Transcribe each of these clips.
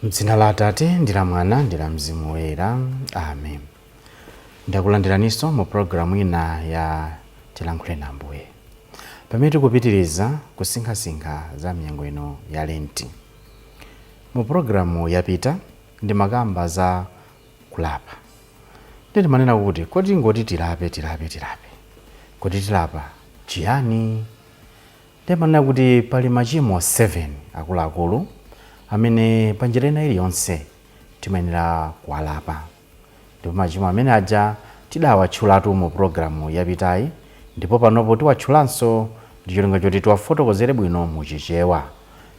M'dzina la Atate ndi la Mwana ndi la Mzimu Woyera. Amen. Ndakulandiraninso mu programu ina ya Tilankhule na Ambuye, pamene tikupitiriza kusinkhasinkha za mnyengo ino ya Lenti. Mu programu yapita ndimakamba za kulapa. Ndimanena kuti kodi ngoti tilape kodi tilapa chiyani? Ndimanena kuti pali machimo 7 akuluakulu amene panjira ina iliyonse timayenera kuwalapa. Ndipo machimo amene aja tidawatchulatu mu programu yapitayi, ndipo panopo tiwatchulanso ndi cholinga choti tiwafotokozere bwino muchichewa.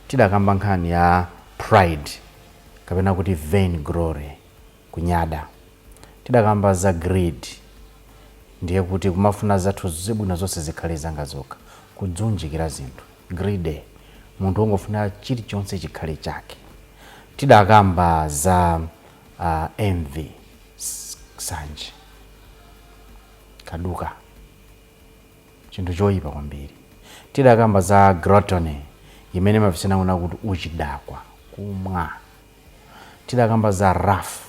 Tidakamba nkhani ya pride kapena kuti vain glory, kunyada. Tidakamba za greed, ndiye kuti kumafuna zathu zabwino zonse zikhale zanga zokha, kudzunjikira zinthu, greed, munthu wongofuna chilichonse chikhale chake. Tidakamba za envy, nsanje, kaduka, chinthu choyipa kwambiri. Tidakamba za gluttony, imene mafisana kuna kuti uchidakwa, kumwa. Tidakamba za wrath,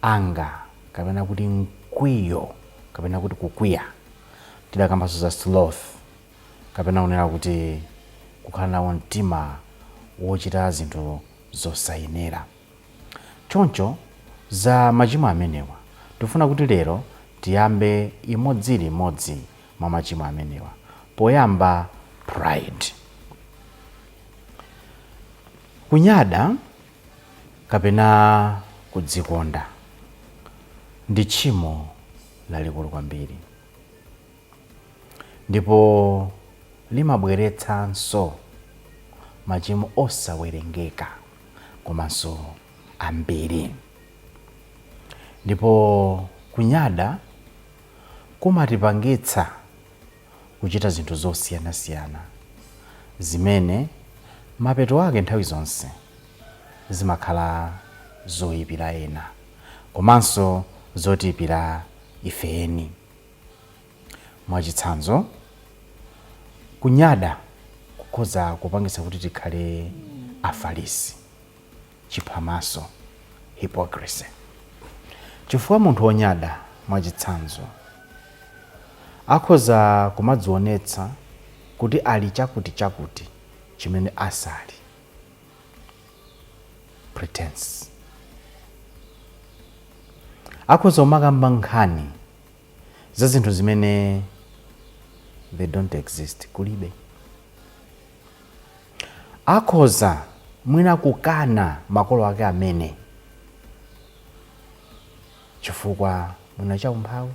anger, kapena kuti mkwiyo, kapena kuti kukwiya. Tidakamba za sloth, kapena unena kuti kukhala nawo mtima wochita zinthu zosayenera. Choncho za machimo amenewa tifuna kuti lero tiyambe imodzilimodzi mwa machimo amenewa. Poyamba, pride. Kunyada kapena kudzikonda ndi tchimo lalikulu kwambiri, ndipo limabweretsanso machimo osawerengeka komanso ambiri. Ndipo kunyada kumatipangitsa kuchita zinthu zosiyanasiyana zimene mapeto ake nthawi zonse zimakhala zoyipira ena komanso zotiyipira ifeni. Mwachitsanzo, kunyada kukhoza kupangitsa kuti tikhale afarisi, chiphamaso, hypocrisy. Chifukwa munthu wonyada mwachitsanzo akhoza kumadzionetsa kuti ali chakuti chimene asali, pretense. Akhoza kumakamba nkhani za zinthu zimene they don't exist, kulibe. Akhoza mwina kukana makolo ake amene chifukwa mwina chaumphawi.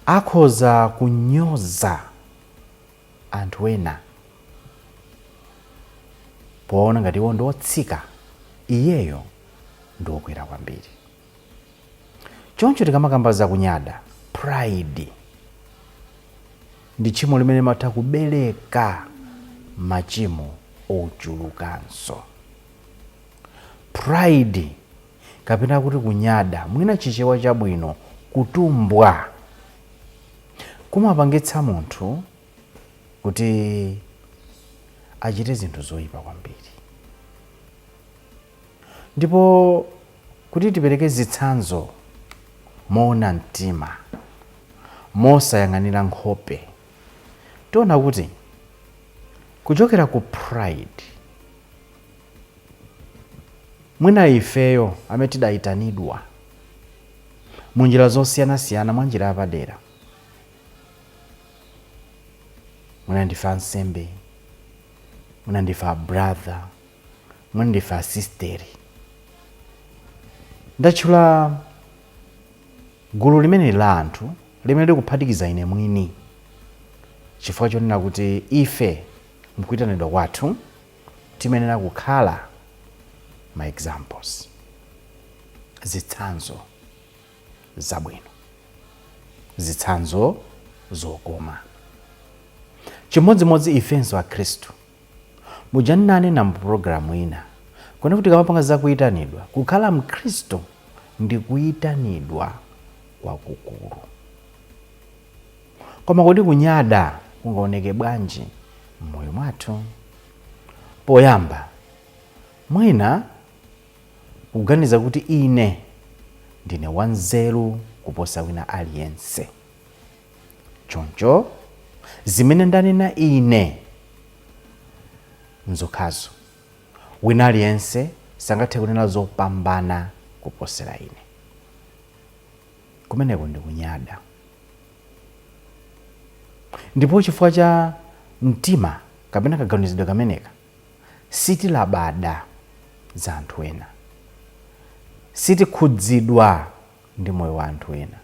Akhoza kunyoza anthu ena poona ngati iwo ndi otsika, iyeyo ndi okwera kwambiri. Choncho tikamakamba za kunyada, pride ndi tchimo limene limatha kubereka machimo ochulukanso. Pride kapena kuti kunyada, mwina chichewa chabwino, kutumbwa, kumapangitsa munthu kuti achite zinthu zoyipa kwambiri. Ndipo kuti tipereke zitsanzo moona mtima, mosayang'anira nkhope, tiona kuti kuchokera ku pride, mwina ifeyo amene tidayitanidwa munjira zosiyanasiyana, mwa njira yapadera. Mwina ndife ansembe, mwina ndife brother, mwina ndife sister. Ndatchula gulu limene la anthu limene likuphatikiza ine mwini, chifukwa chonena kuti ife mkuyitanidwa kwathu timenera kukhala ma examples, zitsanzo zabwino, zitsanzo zokoma. chimodzimodzi ifenso a Khristu mujanani na mpulogalamu ina kone kuti kamapanga zakuyitanidwa kukhala mkhristu ndi kuyitanidwa kwakukulu. Koma kodi kunyada kungaoneke bwanji mmoyo mwathu? Poyamba, mwina kuganiza kuti ine ndine wanzeru kuposa wina aliyense. Choncho zimene ndanena ine nzokhazo, wina aliyense sangathe kunena zopambana kuposera ine. Kumeneko ndi kunyada. Ndipo chifukwa cha mtima kapena kaganizidwe kameneka sitilabada za anthu ena, sitikhudzidwa ndi moyo wa anthu ena,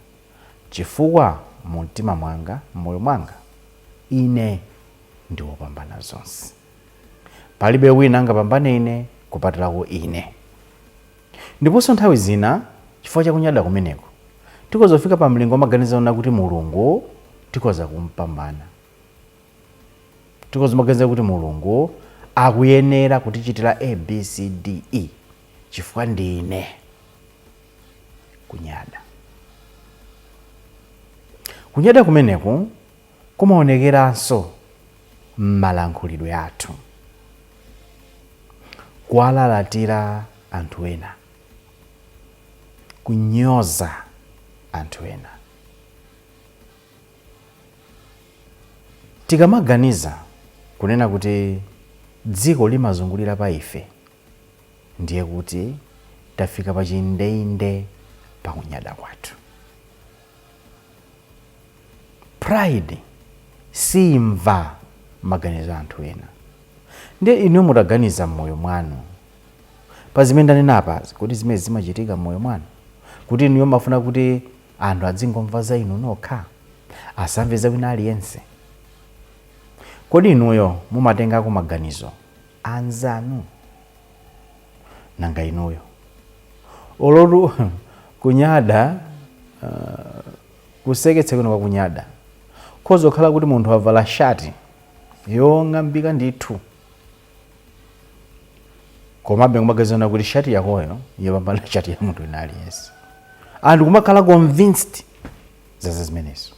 chifukwa mu mtima mwanga, moyo mwanga, ine ndi wopambana zonse. Palibe wina angapambane ine kupatulako ine. Ndiponso nthawi zina chifukwa cha kunyada kumeneko tikozofika pa mlingo maganizo na kuti Mulungu tikoza kumpambana, tikozomaganiza kuti Mulungu akuyenera kutichitira ABCDE chifukwa ndine. Kunyada. Kunyada kumeneku kumaonekeranso m'malankhulidwe athu, kuwalalatira anthu ena, kunyoza anthu ena. Tikamaganiza kunena kuti dziko limazungulira pa ife, ndiye kuti tafika pa chindeyinde pa kunyada kwathu. Pride simva maganizo anthu ena. Ndiye inu mutaganiza mmoyo mwanu pa zimene ndanena apa, kuti zimene zimachitika mmoyo mwanu, kuti inu mafuna kuti anthu adzingomva za inu nokha, asamve za wina aliyense. Kodi inuyo mumatengako maganizo anzanu? Nanga inuyo olotu kunyada, kuseketsa kuno kwa kunyada kozokhala kuti munthu avala shati yong'ambika ndithu, komabe kumagazana kuti shati yakoyo yopambana shati ya munthu wina aliyense. Anthu kumakhala convinced za zimenezo.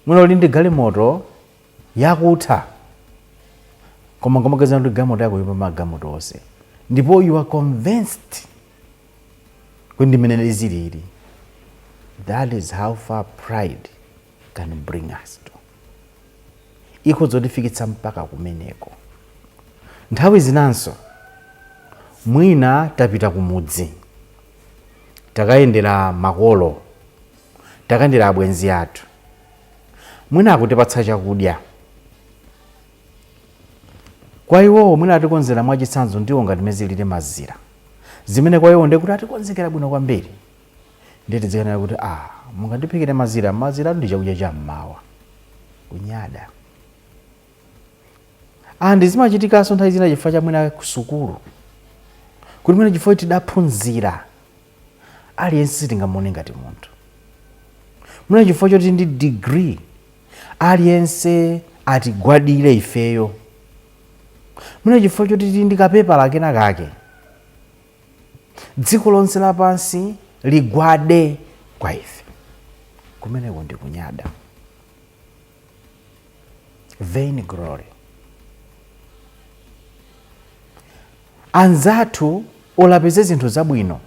Mwina uli ndi galimoto yakutha, koma kumagazana kuti galimoto yako yopambana galimoto onse, ndipo you are convinced kuti ndimene izilili. That is how far pride can bring us to. Iko zotifikitsa mpaka kumeneko. Nthawi zinanso mwina tapita kumudzi, takayendera makolo, takayendera abwenzi athu, mwina akutipatsa chakudya. Kwa iwo mwina atikonzera mwachitsanzo ndiwo ngati mezilire mazira, zimene kwa iwo ndikuti atikonzekera bwino kwambiri. Ndiye tidzikanira kuti mungandiphikire mazira ndi chakudya cha mmawa. Kunyada. Andi zimachitikanso nthawi zina chifukwa cha mwina kusukulu, kuti mwina chifukwa tidaphunzira aliyense sitingamuone ngati munthu. Mwina chifukwa choti ndi degree aliyense atigwadire ifeyo. Mwina chifukwa choti ndi kapepala kena kake dziko lonse lapansi ligwade kwa ife. Kumeneko ndi kunyada. Vain glory. Anzathu olapeze zinthu zabwino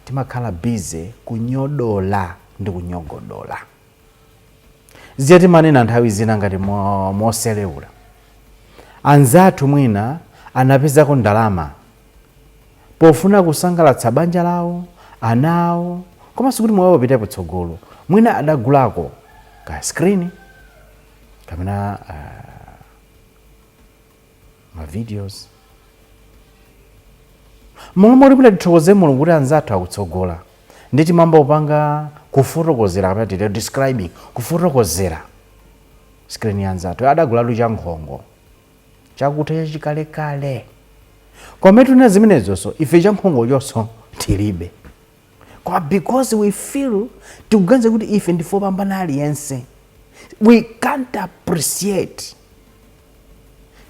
timakhala busy kunyodola ndi kunyogodola. Ziyati manena nthawi zina ngati moselewula. Anzathu mwina anapezako ndalama pofuna kusangalatsa banja lawo, anawo, komanso kuti moyo wapite patsogolo. Mwina adagulako ka screen kapena ma videos. Momwe kuti tithokoze Mulungu kuti anzathu akutsogola, nditi mamba upanga kufotokozera kapena tite describing, kufotokozera screen ya anzathu adagulatu cha nkhongo, chakuta chachikalekale. Koma tuna zimenezonso ife cha nkhongo chonso tilibe. Kwa because we feel tikuganiza kuti ife ndifo pambana aliyense, We can't appreciate.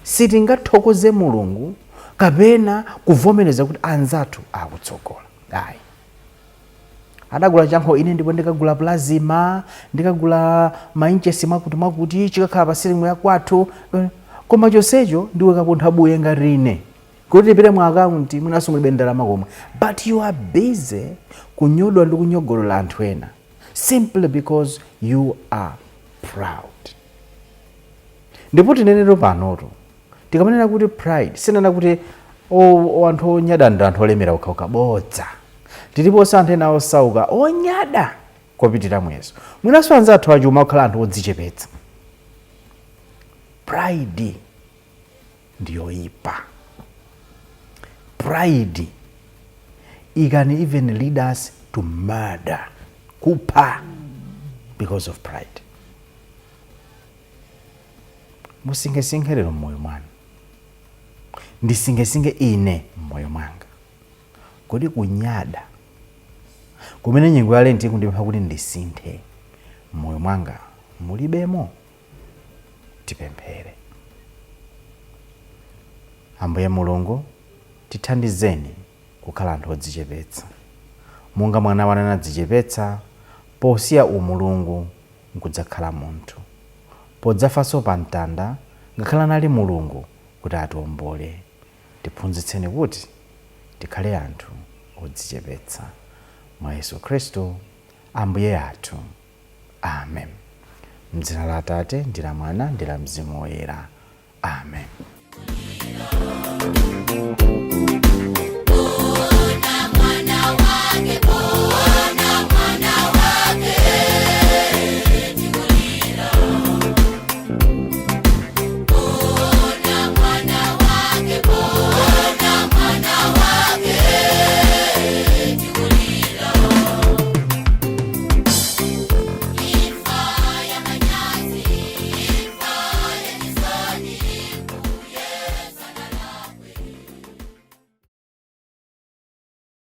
Sitingathokoze Mulungu kapena kuvomereza kuti anzathu akutsogola. Ayi. Adagula chankho ine ndipo ndikagula plazima, ndikagula mainchesi mwakuti chikakhala pa silimu ya kwathu, koma chonsecho ndiwe kapuntha buye ngati ine. Kuti tipite mu akaunti mwinaso mulibe ndalama komwe. But you are busy kunyodwa ndi kunyogolola anthu ena simply because you are proud. Ndipo tinenero panoto tikamanena kuti pride sinena kuti anthu onyada ndi anthu olemera okhaokha bodza. Tiliponso anthu ena osauka onyada kopitira mwezo. Mwinaso anzathu achuma okhala anthu odzichepetsa. Pride ndiyo ipa. Pride, it can even lead us to murder, kupha, because of pride. Musinge lero moyo mwanu. Ndisinge ine moyo mwanga. Kodi kunyada kumene nyengo yale nti kundipha kuti ndisinthe moyo mwanga mulibemo. Tipemphere. Ambuye Mulungu tithandizeni kukhala anthu odzichepetsa. Monga mwana wana anadzichepetsa posiya umulungu nkudzakhala munthu. Podzafanso pa mtanda ngakhala nali Mulungu kuti atiwombole. Tiphunzitseni kuti tikhale anthu odzichepetsa. Mwa Yesu Khristu Ambuye athu. Amen. M'dzina la Atate ndi la Mwana ndi la Mzimu Woyera. Amen.